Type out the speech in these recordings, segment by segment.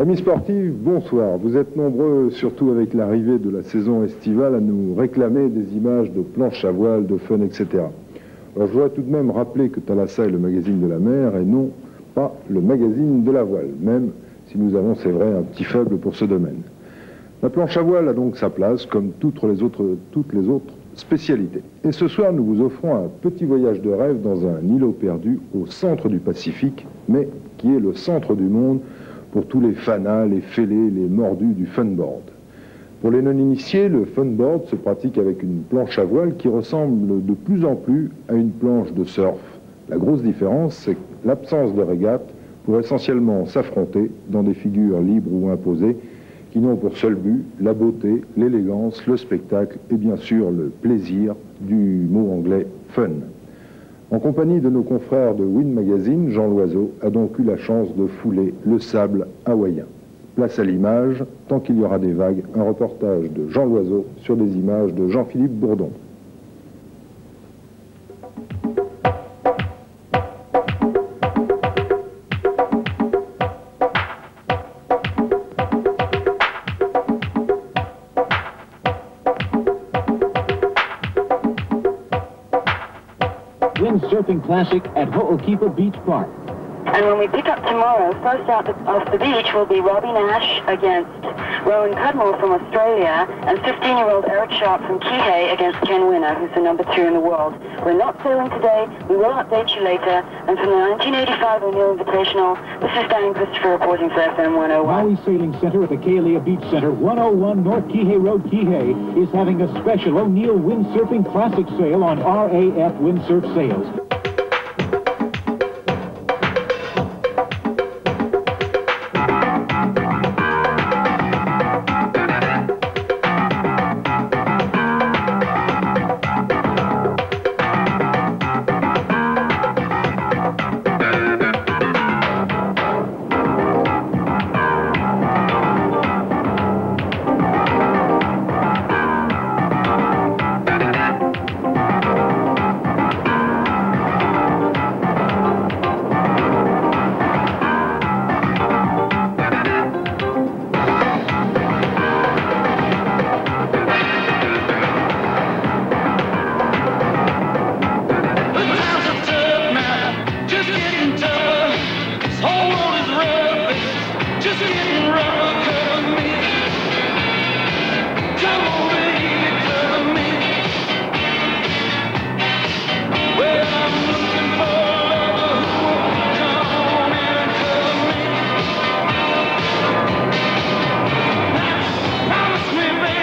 Amis sportifs, bonsoir. Vous êtes nombreux, surtout avec l'arrivée de la saison estivale, à nous réclamer des images de planches à voile, de fun, etc. Alors je voudrais tout de même rappeler que Thalassa est le magazine de la mer et non pas le magazine de la voile, même si nous avons, c'est vrai, un petit faible pour ce domaine. La planche à voile a donc sa place, comme toutes les autres spécialités. Et ce soir, nous vous offrons un petit voyage de rêve dans un îlot perdu au centre du Pacifique, mais qui est le centre du monde pour tous les fanas, les fêlés, les mordus du funboard. Pour les non-initiés, le funboard se pratique avec une planche à voile qui ressemble de plus en plus à une planche de surf. La grosse différence, c'est l'absence de régate pour essentiellement s'affronter dans des figures libres ou imposées qui n'ont pour seul but la beauté, l'élégance, le spectacle et bien sûr le plaisir du mot anglais fun. En compagnie de nos confrères de Win Magazine, Jean Loiseau a donc eu la chance de fouler le sable hawaïen. Place à l'image, tant qu'il y aura des vagues, un reportage de Jean Loiseau sur des images de Jean-Philippe Bourdon. Windsurfing Classic at Ho'okipa Beach Park. And when we pick up tomorrow, first out off the beach will be Robbie Nash against Rowan Cudmore from Australia and 15-year-old Eric Sharp from Kihei against Ken Winner, who's the #2 in the world. We're not sailing today. We will update you later. And from the 1985 O'Neill Invitational, this is Diane Christopher reporting for FM 101. Maui Sailing Center at the Kealia Beach Center, 101 North Kihei Road, Kihei, is having a special O'Neill Windsurfing Classic sale on RAF Windsurf Sales.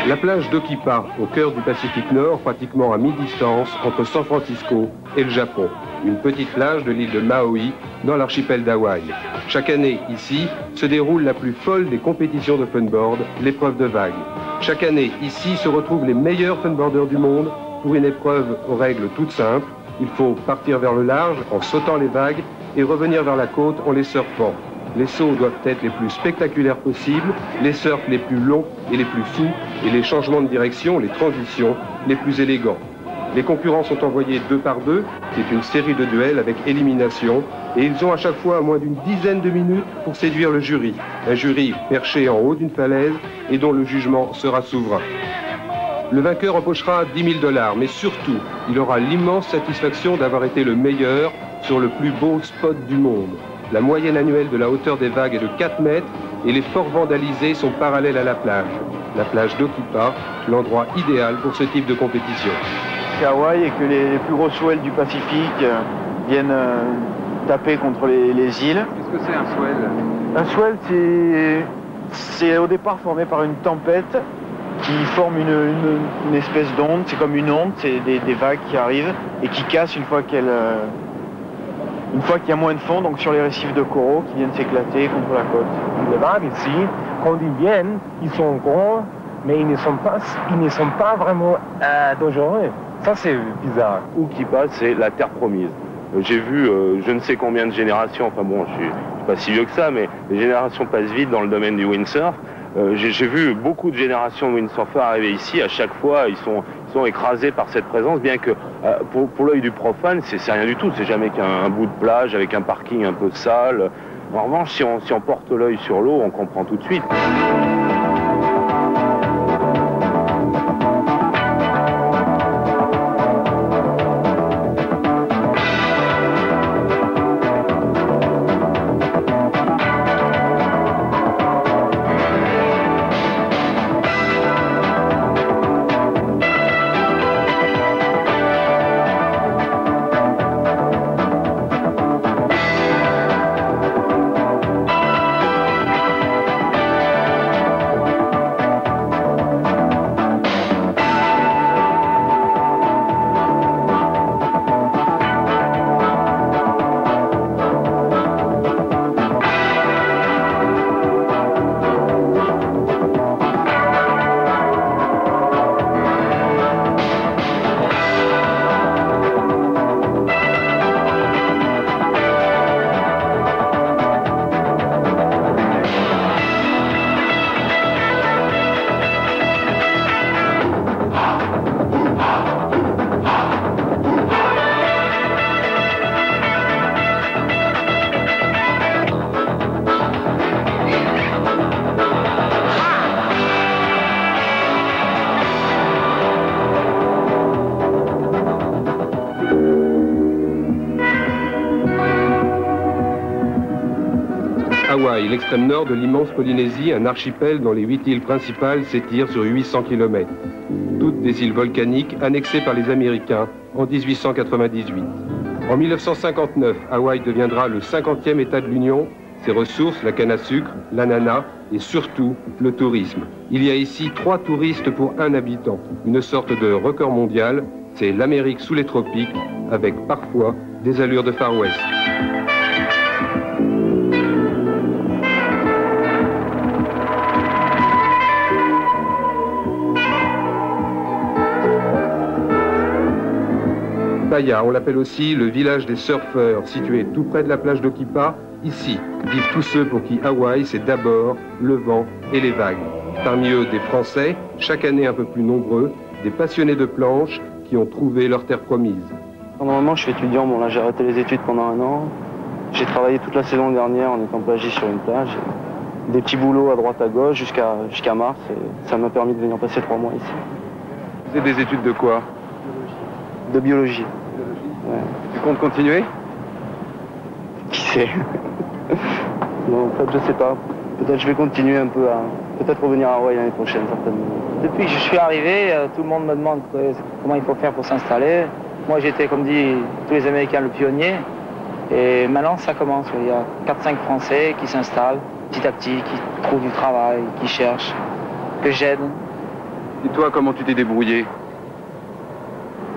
La plage d'Okipa, au cœur du Pacifique Nord, pratiquement à mi-distance entre San Francisco et le Japon. Une petite plage de l'île de Maui, dans l'archipel d'Hawaï. Chaque année, ici, se déroule la plus folle des compétitions de funboard, l'épreuve de vagues. Chaque année, ici, se retrouvent les meilleurs funboarders du monde pour une épreuve aux règles toutes simples. Il faut partir vers le large en sautant les vagues et revenir vers la côte en les surfant. Les sauts doivent être les plus spectaculaires possibles, les surfs les plus longs et les plus fous, et les changements de direction, les transitions, les plus élégants. Les concurrents sont envoyés 2 par 2, qui est une série de duels avec élimination, et ils ont à chaque fois moins d'une dizaine de minutes pour séduire le jury. Un jury perché en haut d'une falaise et dont le jugement sera souverain. Le vainqueur empochera $10 000, mais surtout, il aura l'immense satisfaction d'avoir été le meilleur sur le plus beau spot du monde. La moyenne annuelle de la hauteur des vagues est de 4 mètres et les forts vandalisés sont parallèles à la plage. La plage d'Okipa, l'endroit idéal pour ce type de compétition. C'est Hawaï et que les plus gros swells du Pacifique viennent taper contre les îles. Qu'est-ce que c'est un swell? Un swell, c'est au départ formé par une tempête qui forme une espèce d'onde. C'est comme une onde, c'est des vagues qui arrivent et qui cassent une fois qu'il y a moins de fond, donc sur les récifs de coraux qui viennent s'éclater contre la côte. Les vagues ici, quand ils viennent, ils sont grands, mais ils ne sont pas vraiment dangereux. Ça, c'est bizarre. Okipa, c'est la terre promise. J'ai vu je ne sais combien de générations, enfin bon, je suis pas si vieux que ça, mais les générations passent vite dans le domaine du windsurf. J'ai vu beaucoup de générations de windsurfers arriver ici. À chaque fois, ils sont écrasés par cette présence, bien que pour l'œil du profane, c'est rien du tout. C'est jamais qu'un bout de plage avec un parking un peu sale. En revanche, si on porte l'œil sur l'eau, on comprend tout de suite. Hawaï, l'extrême nord de l'immense Polynésie, un archipel dont les 8 îles principales s'étirent sur 800 km. Toutes des îles volcaniques annexées par les Américains en 1898. En 1959, Hawaï deviendra le 50e État de l'Union. Ses ressources, la canne à sucre, l'ananas et surtout le tourisme. Il y a ici 3 touristes pour 1 habitant. Une sorte de record mondial, c'est l'Amérique sous les tropiques, avec parfois des allures de Far West. Paia, on l'appelle aussi le village des surfeurs, situé tout près de la plage d'Okipa. Ici vivent tous ceux pour qui Hawaï, c'est d'abord le vent et les vagues. Parmi eux, des Français, chaque année un peu plus nombreux, des passionnés de planche qui ont trouvé leur terre promise. Normalement, je suis étudiant. Bon, là, j'ai arrêté les études pendant 1 an. J'ai travaillé toute la saison dernière en étant plagiste sur une plage. Des petits boulots à droite à gauche jusqu'à mars. Et ça m'a permis de venir passer 3 mois ici. Vous avez des études de quoi? De biologie. Ouais. Tu comptes continuer? Qui sait? Non, en fait, je sais pas. Peut-être je vais continuer un peu à... Peut-être revenir à Hawaï l'année prochaine, certainement. Depuis que je suis arrivé, tout le monde me demande comment il faut faire pour s'installer. Moi, j'étais, comme dit tous les Américains, le pionnier. Et maintenant, ça commence. Il y a 4-5 Français qui s'installent petit à petit, qui trouvent du travail, qui cherchent, que j'aide. Et toi, comment tu t'es débrouillé?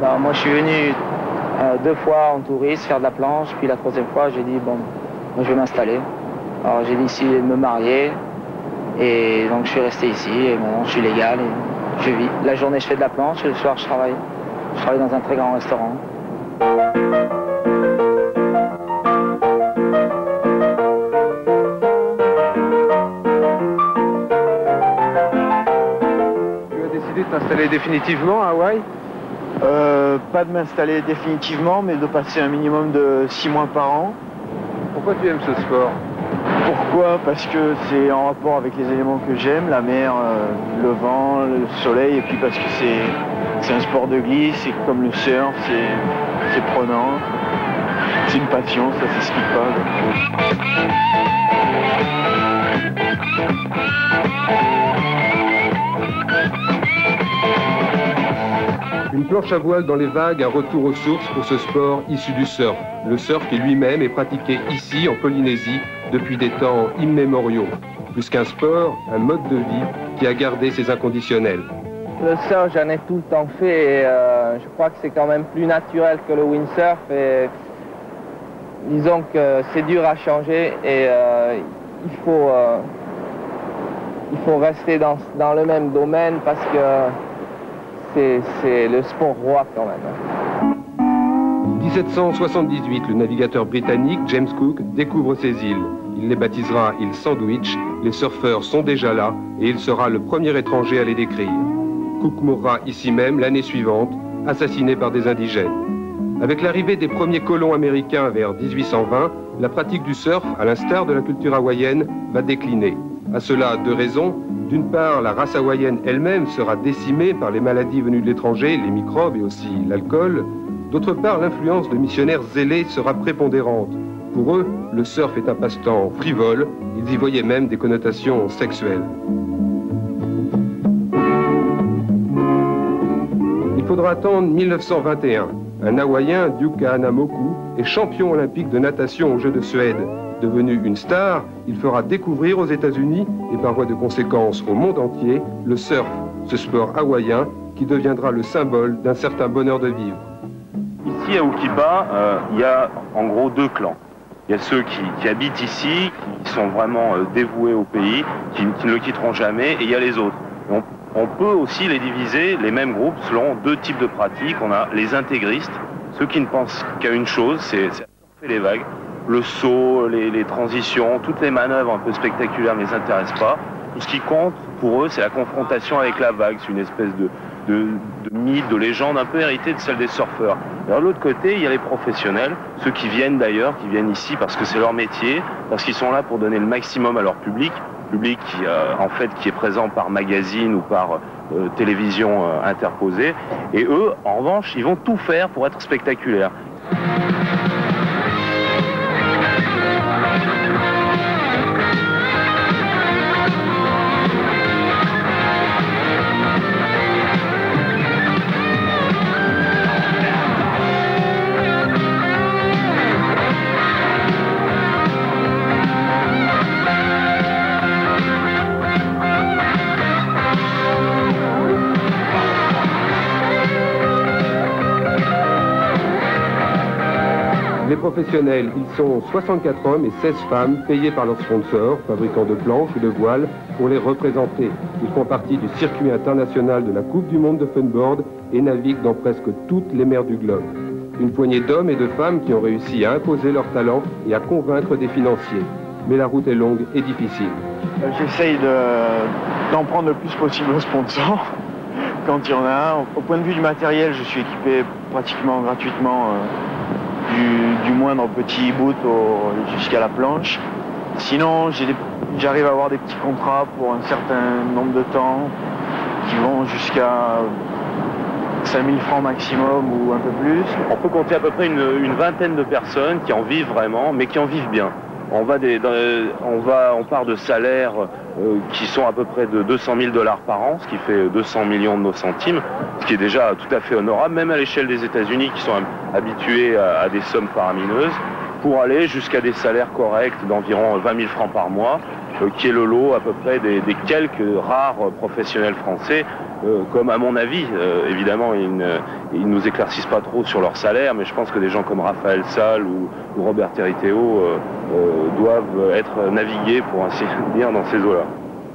Ben, moi, je suis venu 2 fois en touriste faire de la planche, puis la 3e fois, j'ai dit, bon, moi, je vais m'installer. Alors, j'ai décidé de me marier, et donc je suis resté ici, et maintenant, je suis légal, et je vis. La journée, je fais de la planche, et le soir, je travaille. Je travaille dans un très grand restaurant. Tu as décidé de t'installer définitivement à Hawaï? Pas de m'installer définitivement, mais de passer un minimum de 6 mois par an. Pourquoi tu aimes ce sport? Pourquoi? Parce que c'est en rapport avec les éléments que j'aime, la mer, le vent, le soleil, et puis parce que c'est un sport de glisse, c'est comme le surf, c'est prenant, c'est une passion, ça s'explique pas. Une planche à voile dans les vagues, un retour aux sources pour ce sport issu du surf. Le surf qui lui-même est pratiqué ici, en Polynésie, depuis des temps immémoriaux. Plus qu'un sport, un mode de vie qui a gardé ses inconditionnels. Le surf, j'en ai tout le temps fait, et je crois que c'est quand même plus naturel que le windsurf. Et disons que c'est dur à changer, et il faut rester dans le même domaine parce que c'est le sport roi quand même. 1778, le navigateur britannique James Cook découvre ces îles. Il les baptisera îles Sandwich. Les surfeurs sont déjà là et il sera le premier étranger à les décrire. Cook mourra ici même l'année suivante, assassiné par des indigènes. Avec l'arrivée des premiers colons américains vers 1820, la pratique du surf, à l'instar de la culture hawaïenne, va décliner. À cela, deux raisons. D'une part, la race hawaïenne elle-même sera décimée par les maladies venues de l'étranger, les microbes et aussi l'alcool. D'autre part, l'influence de missionnaires zélés sera prépondérante. Pour eux, le surf est un passe-temps frivole, ils y voyaient même des connotations sexuelles. Il faudra attendre 1921. Un Hawaïen, Duke Kahanamoku, est champion olympique de natation aux Jeux de Suède. Devenu une star, il fera découvrir aux États-Unis et par voie de conséquence au monde entier le surf, ce sport hawaïen qui deviendra le symbole d'un certain bonheur de vivre. Ici à Ukipa, il y a en gros deux clans. Il y a ceux qui habitent ici, qui sont vraiment dévoués au pays, qui ne le quitteront jamais, et il y a les autres. On peut aussi les diviser, les mêmes groupes, selon deux types de pratiques. On a les intégristes, ceux qui ne pensent qu'à une chose, c'est surfer les vagues. Le saut, les transitions, toutes les manœuvres un peu spectaculaires ne les intéressent pas. Tout ce qui compte pour eux, c'est la confrontation avec la vague. C'est une espèce de mythe, de légende un peu héritée de celle des surfeurs. Alors, de l'autre côté, il y a les professionnels, ceux qui viennent d'ailleurs, qui viennent ici parce que c'est leur métier, parce qu'ils sont là pour donner le maximum à leur public qui, en fait, qui est présent par magazine ou par télévision interposée. Et eux, en revanche, ils vont tout faire pour être spectaculaires. Les professionnels, ils sont 64 hommes et 16 femmes payés par leurs sponsors, fabricants de planches ou de voiles, pour les représenter. Ils font partie du circuit international de la Coupe du monde de funboard et naviguent dans presque toutes les mers du globe. Une poignée d'hommes et de femmes qui ont réussi à imposer leur talent et à convaincre des financiers. Mais la route est longue et difficile. J'essaye d'en prendre le plus possible aux sponsors quand il y en a un. Au point de vue du matériel, je suis équipé pratiquement gratuitement du moindre petit bout jusqu'à la planche. Sinon, j'arrive à avoir des petits contrats pour un certain nombre de temps qui vont jusqu'à 5000 francs maximum ou un peu plus. On peut compter à peu près une vingtaine de personnes qui en vivent vraiment, mais qui en vivent bien. On part de salaires qui sont à peu près de 200 000 $ par an, ce qui fait 200 millions de nos centimes, ce qui est déjà tout à fait honorable, même à l'échelle des États-Unis qui sont habitués à des sommes faramineuses, pour aller jusqu'à des salaires corrects d'environ 20 000 francs par mois, qui est le lot à peu près des quelques rares professionnels français, comme à mon avis, évidemment, ils nous éclaircissent pas trop sur leur salaire, mais je pense que des gens comme Raphaël Salle ou Robert Territeo doivent être navigués, pour ainsi dire, dans ces eaux-là.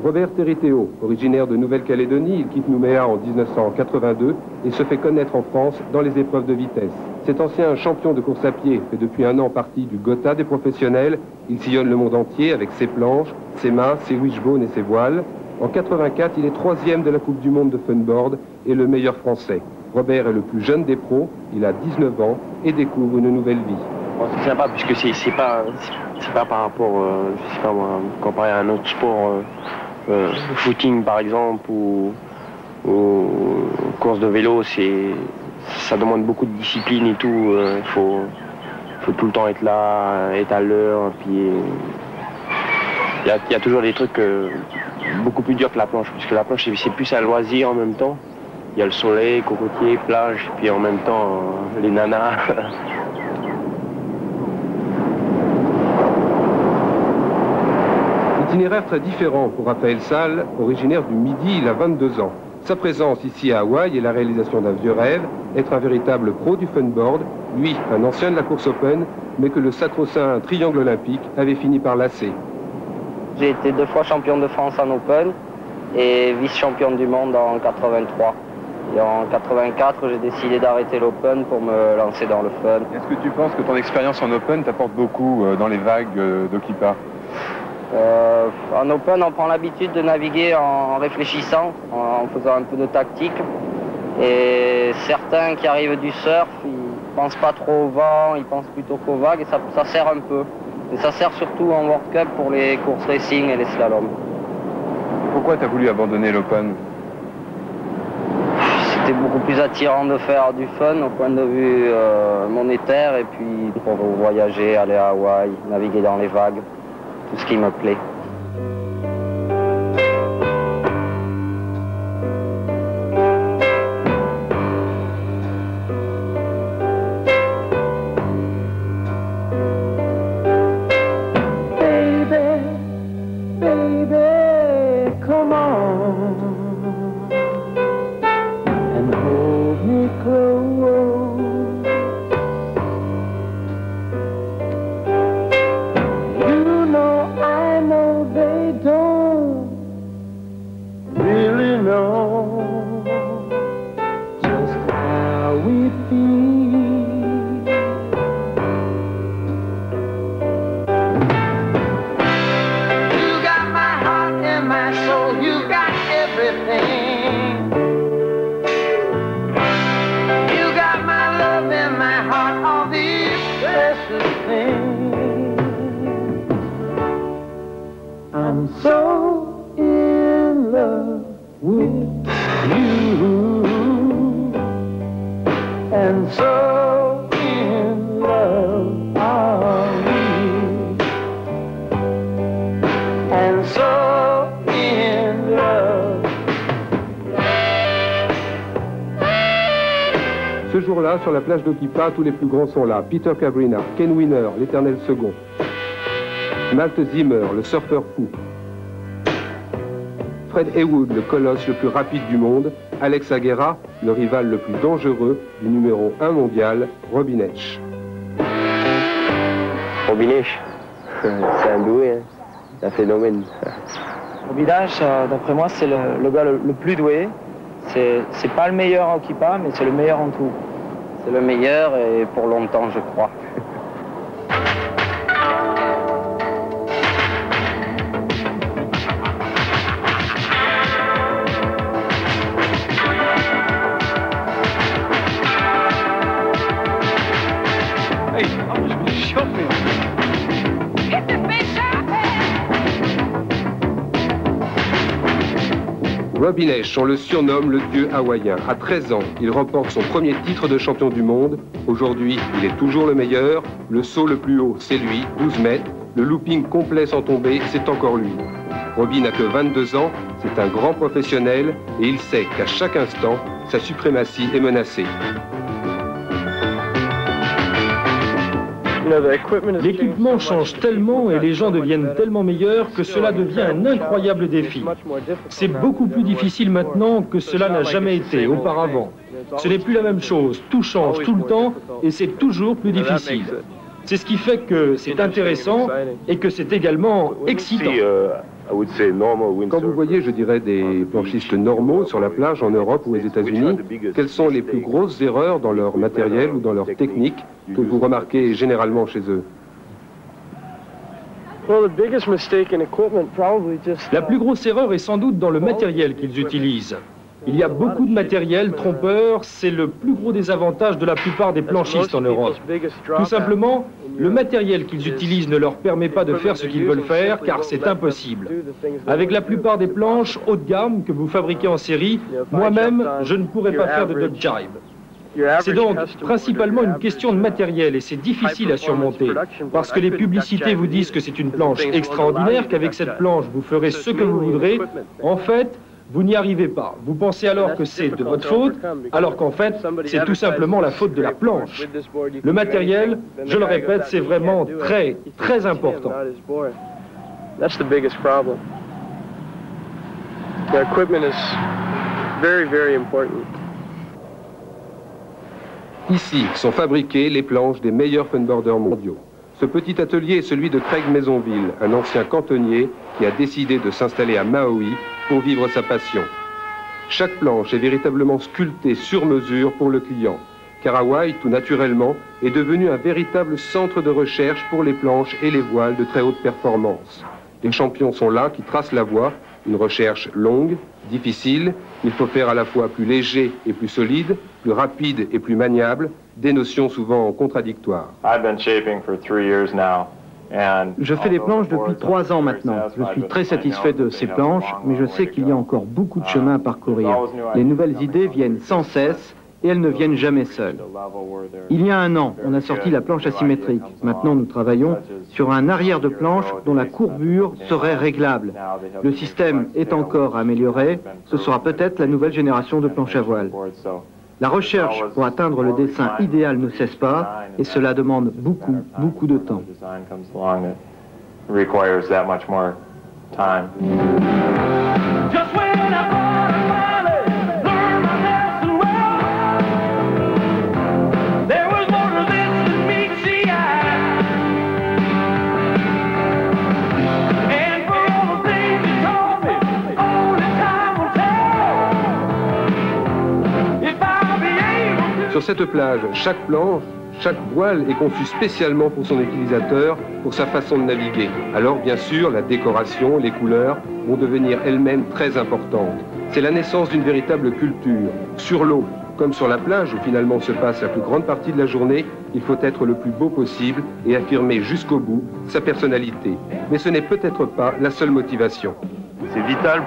Robert Territeo, originaire de Nouvelle-Calédonie, il quitte Nouméa en 1982 et se fait connaître en France dans les épreuves de vitesse. Cet ancien champion de course à pied fait depuis un an partie du Gotha des professionnels. Il sillonne le monde entier avec ses planches, ses mâts, ses wishbones et ses voiles. En 84, il est 3e de la Coupe du monde de funboard et le meilleur français. Robert est le plus jeune des pros, il a 19 ans et découvre une nouvelle vie. Bon, c'est sympa puisque c'est pas par rapport, je sais pas moi, comparé à un autre sport, footing par exemple ou course de vélo, ça demande beaucoup de discipline et tout. Il faut tout le temps être là, être à l'heure. Puis il y a toujours des trucs beaucoup plus durs que la planche, puisque la planche c'est plus un loisir en même temps. Il y a le soleil, cocotier, plage, puis en même temps les nanas. Itinéraire très différent pour Raphaël Salle, originaire du Midi, il a 22 ans. Sa présence ici à Hawaï est la réalisation d'un vieux rêve, être un véritable pro du funboard, lui, un ancien de la course open, mais que le sacro-saint triangle olympique avait fini par lasser. J'ai été 2 fois champion de France en open et vice-champion du monde en 83. Et en 84, j'ai décidé d'arrêter l'open pour me lancer dans le fun. Est-ce que tu penses que ton expérience en open t'apporte beaucoup dans les vagues d'Okipa? En open, on prend l'habitude de naviguer en réfléchissant, en faisant un peu de tactique. Et certains qui arrivent du surf, pense pas trop au vent, il pense plutôt qu'aux vagues et ça sert un peu. Et ça sert surtout en World Cup pour les courses racing et les slaloms. Pourquoi tu as voulu abandonner l'Open? C'était beaucoup plus attirant de faire du fun au point de vue monétaire et puis pour voyager, aller à Hawaï, naviguer dans les vagues, tout ce qui me plaît. I'm so in love with you, and so in love are we, and so in love. Ce jour-là, sur la plage d'Okipa, tous les plus grands sont là. Peter Cabrina, Ken Winner, l'éternel second. Malte Zimmer, le surfeur fou. Fred Heywood, le colosse le plus rapide du monde. Alex Aguera, le rival le plus dangereux du numéro 1 mondial, Robin Esch. Robin Esch, c'est un doué, hein. Un phénomène. Robin Esch, d'après moi, c'est le gars le plus doué. C'est pas le meilleur en Okipa, mais c'est le meilleur en tout. C'est le meilleur et pour longtemps, je crois. Robin Esch, on le surnomme le dieu hawaïen. À 13 ans, il remporte son premier titre de champion du monde. Aujourd'hui, il est toujours le meilleur. Le saut le plus haut, c'est lui, 12 mètres. Le looping complet sans tomber, c'est encore lui. Robin n'a que 22 ans, c'est un grand professionnel et il sait qu'à chaque instant, sa suprématie est menacée. L'équipement change tellement et les gens deviennent tellement meilleurs que cela devient un incroyable défi. C'est beaucoup plus difficile maintenant que cela n'a jamais été auparavant. Ce n'est plus la même chose, tout change tout le temps et c'est toujours plus difficile. C'est ce qui fait que c'est intéressant et que c'est également excitant. Quand vous voyez, je dirais, des planchistes normaux sur la plage en Europe ou aux États-Unis, quelles sont les plus grosses erreurs dans leur matériel ou dans leur technique que vous remarquez généralement chez eux? La plus grosse erreur est sans doute dans le matériel qu'ils utilisent. Il y a beaucoup de matériel trompeur, c'est le plus gros désavantage de la plupart des planchistes en Europe. Tout simplement, le matériel qu'ils utilisent ne leur permet pas de faire ce qu'ils veulent faire, car c'est impossible. Avec la plupart des planches haut de gamme que vous fabriquez en série, moi-même, je ne pourrais pas faire de duck jibe. C'est donc principalement une question de matériel et c'est difficile à surmonter, parce que les publicités vous disent que c'est une planche extraordinaire, qu'avec cette planche vous ferez ce que vous voudrez. En fait, vous n'y arrivez pas. Vous pensez alors que c'est de votre faute, alors qu'en fait, c'est tout simplement la faute de la planche. Le matériel, je le répète, c'est vraiment très, très important. That's the biggest problem. The equipment is very, very important. Ici sont fabriquées les planches des meilleurs funboarders mondiaux. Ce petit atelier est celui de Craig Maisonville, un ancien cantonnier qui a décidé de s'installer à Maui pour vivre sa passion. Chaque planche est véritablement sculptée sur mesure pour le client, car Hawaï, tout naturellement, est devenu un véritable centre de recherche pour les planches et les voiles de très haute performance. Les champions sont là qui tracent la voie Une recherche longue, difficile, il faut faire à la fois plus léger et plus solide, plus rapide et plus maniable, des notions souvent contradictoires. Je fais des planches depuis 3 ans maintenant. Je suis très satisfait de ces planches, mais je sais qu'il y a encore beaucoup de chemin à parcourir. Les nouvelles idées viennent sans cesse et elles ne viennent jamais seules. Il y a 1 an, on a sorti la planche asymétrique. Maintenant, nous travaillons sur un arrière de planche dont la courbure serait réglable. Le système est encore amélioré. Ce sera peut-être la nouvelle génération de planches à voile. La recherche pour atteindre le dessin idéal ne cesse pas et cela demande beaucoup de temps. Sur cette plage, chaque planche, chaque voile est conçue spécialement pour son utilisateur, pour sa façon de naviguer. Alors bien sûr, la décoration, les couleurs vont devenir elles-mêmes très importantes. C'est la naissance d'une véritable culture. Sur l'eau, comme sur la plage où finalement se passe la plus grande partie de la journée, il faut être le plus beau possible et affirmer jusqu'au bout sa personnalité. Mais ce n'est peut-être pas la seule motivation. C'est vital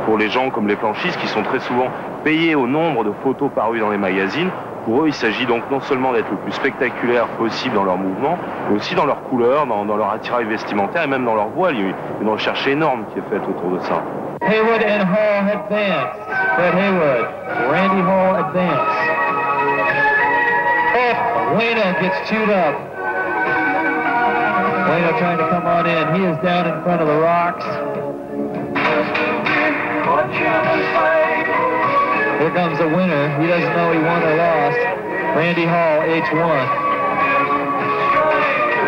pour les gens comme les planchistes qui sont très souvent payés au nombre de photos parues dans les magazines. Pour eux, il s'agit donc non seulement d'être le plus spectaculaire possible dans leurs mouvements, mais aussi dans leurs couleurs, dans leur attirail vestimentaire et même dans leur voile. Il y a une recherche énorme qui est faite autour de ça. Haywood and Hall advance. Fred Haywood, Randy Hall advance. Oh, Wayno gets chewed up. Wayno trying to come on in. He is down in front of the rocks. Here comes the winner. He doesn't know he won or lost. Randy Hall, H1.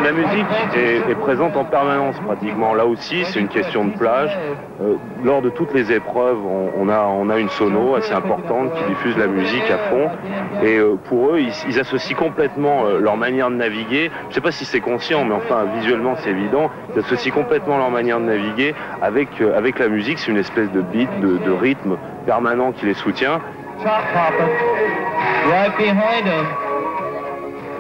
La musique est présente en permanence pratiquement. Là aussi, c'est une question de plage. Lors de toutes les épreuves, on a une sono assez importante qui diffuse la musique à fond. Et pour eux, ils associent complètement leur manière de naviguer. Je ne sais pas si c'est conscient, mais enfin, visuellement, c'est évident. Ils associent complètement leur manière de naviguer avec la musique. C'est une espèce de beat, de rythme permanent qui les soutient.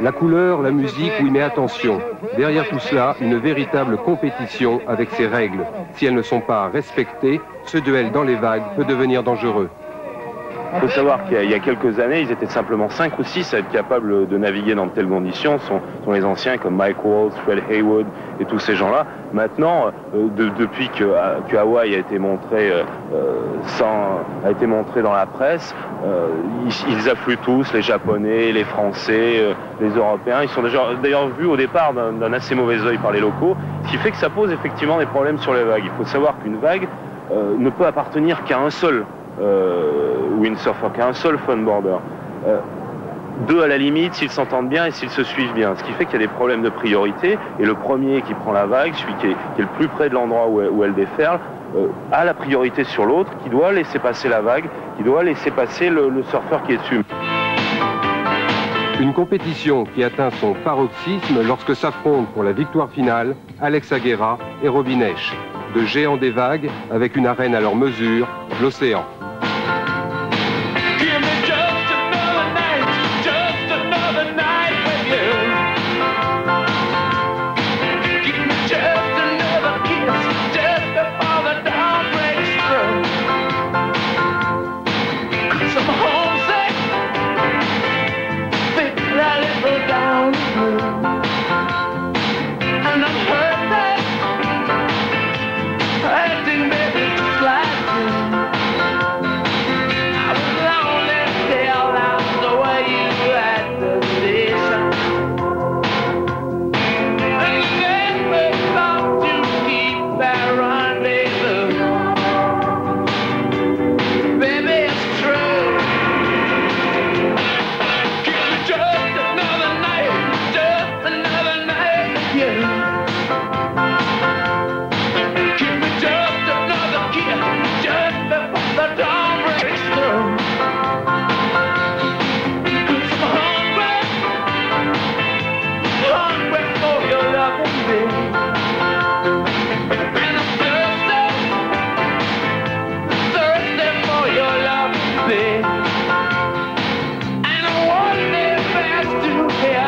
La couleur, la musique, oui, mais attention. Derrière tout cela, une véritable compétition avec ses règles. Si elles ne sont pas respectées, ce duel dans les vagues peut devenir dangereux. Il faut savoir qu'il y a quelques années, ils étaient simplement 5 ou 6 à être capables de naviguer dans de telles conditions. Ce sont les anciens comme Mike Walls, Fred Haywood et tous ces gens-là. Maintenant, depuis que Hawaï a été montré dans la presse, ils affluent tous, les Japonais, les Français, les Européens. Ils sont d'ailleurs vus au départ d'un assez mauvais œil par les locaux, ce qui fait que ça pose effectivement des problèmes sur les vagues. Il faut savoir qu'une vague ne peut appartenir qu'à un seul windsurfer, qu'à un seul funboarder. 2 à la limite s'ils s'entendent bien et s'ils se suivent bien. Ce qui fait qu'il y a des problèmes de priorité et le premier qui prend la vague, celui qui est le plus près de l'endroit où elle déferle, a la priorité sur l'autre, qui doit laisser passer la vague, qui doit laisser passer le surfeur qui est dessus. Une compétition qui atteint son paroxysme lorsque s'affrontent pour la victoire finale Alex Aguera et Robin Esch, de géants des vagues avec une arène à leur mesure, l'océan.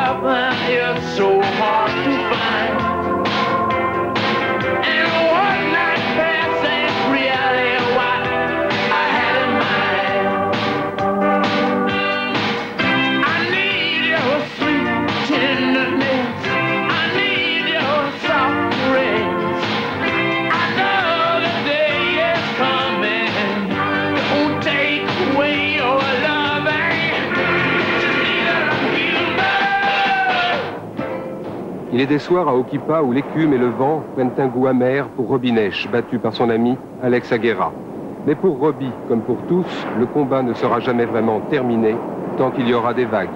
loving is so hard to find. And one night pass ain't really what I had in mind. I need your sweet tenderness, I need your soft caress. I know the day is coming, don't take away your loving. Just need a human. Il est des soirs à Okipa où l'écume et le vent prennent un goût amer pour Robbie Nash, battu par son ami Alex Aguera. Mais pour Robbie, comme pour tous, le combat ne sera jamais vraiment terminé tant qu'il y aura des vagues.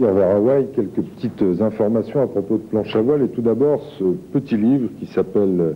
Vers Hawaï, quelques petites informations à propos de planche à voile et tout d'abord ce petit livre qui s'appelle